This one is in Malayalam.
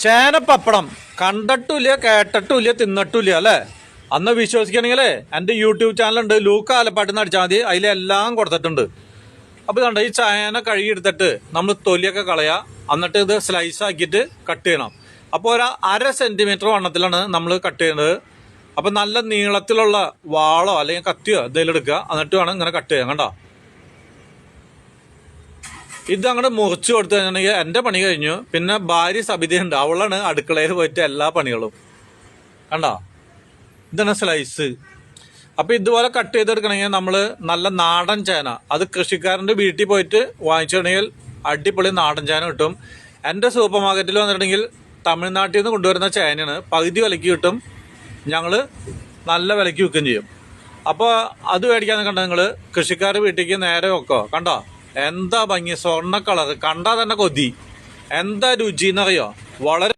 ചേന പപ്പടം കണ്ടിട്ടില്ല, കേട്ടിട്ടില്ല, തിന്നിട്ടില്ല അല്ലേ? അന്ന് വിശ്വസിക്കണമെങ്കിലേ എൻ്റെ യൂട്യൂബ് ചാനലുണ്ട്, ലൂക്ക ആലപ്പാട്ട് അടിച്ചാൽ മതി, അതിലെല്ലാം കൊടുത്തിട്ടുണ്ട്. അപ്പോൾ ഇതുണ്ട്, ഈ ചേന കഴുകിയെടുത്തിട്ട് നമ്മൾ തൊലിയൊക്കെ കളയുക, എന്നിട്ട് ഇത് സ്ലൈസ് ആക്കിയിട്ട് കട്ട് ചെയ്യണം. അപ്പോൾ ഒരു 1/2 സെൻറ്റിമീറ്റർ വണ്ണത്തിലാണ് നമ്മൾ കട്ട് ചെയ്യുന്നത്. അപ്പം നല്ല നീളത്തിലുള്ള വാളോ അല്ലെങ്കിൽ കത്തിയോ എന്തെങ്കിലും എടുക്കുക, എന്നിട്ട് വേണം ഇങ്ങനെ കട്ട് ചെയ്യാൻ. കണ്ടോ, ഇത് അങ്ങോട്ട് മുറിച്ച് കൊടുത്തു കഴിഞ്ഞിട്ടുണ്ടെങ്കിൽ എൻ്റെ പണി കഴിഞ്ഞു. പിന്നെ ഭാര്യ സബിതയുണ്ട്, അവളാണ് അടുക്കളയിൽ പോയിട്ട് എല്ലാ പണികളും. കണ്ടോ, ഇതാണ് സ്ലൈസ്. അപ്പം ഇതുപോലെ കട്ട് ചെയ്തെടുക്കണമെങ്കിൽ നമ്മൾ നല്ല നാടൻ ചേന, അത് കൃഷിക്കാരൻ്റെ വീട്ടിൽ പോയിട്ട് വാങ്ങിച്ചിട്ടുണ്ടെങ്കിൽ അടിപൊളി നാടൻ ചേന കിട്ടും. എൻ്റെ സൂപ്പർ മാർക്കറ്റിൽ വന്നിട്ടുണ്ടെങ്കിൽ തമിഴ്നാട്ടിൽ നിന്ന് കൊണ്ടുവരുന്ന ചേനയാണ്, പകുതി വിലയ്ക്ക് കിട്ടും. ഞങ്ങൾ നല്ല വിലയ്ക്ക് വിൽക്കുകയും ചെയ്യും. അപ്പോൾ അത് മേടിക്കാൻ കണ്ട നിങ്ങൾ കൃഷിക്കാരുടെ വീട്ടിലേക്ക് നേരെ വെക്കോ. കണ്ടോ എന്താ ഭംഗി, സ്വർണ്ണ കളർ, കണ്ടാൽ തന്നെ കൊതി. എന്താ രുചി എന്നറിയോ, വളരെ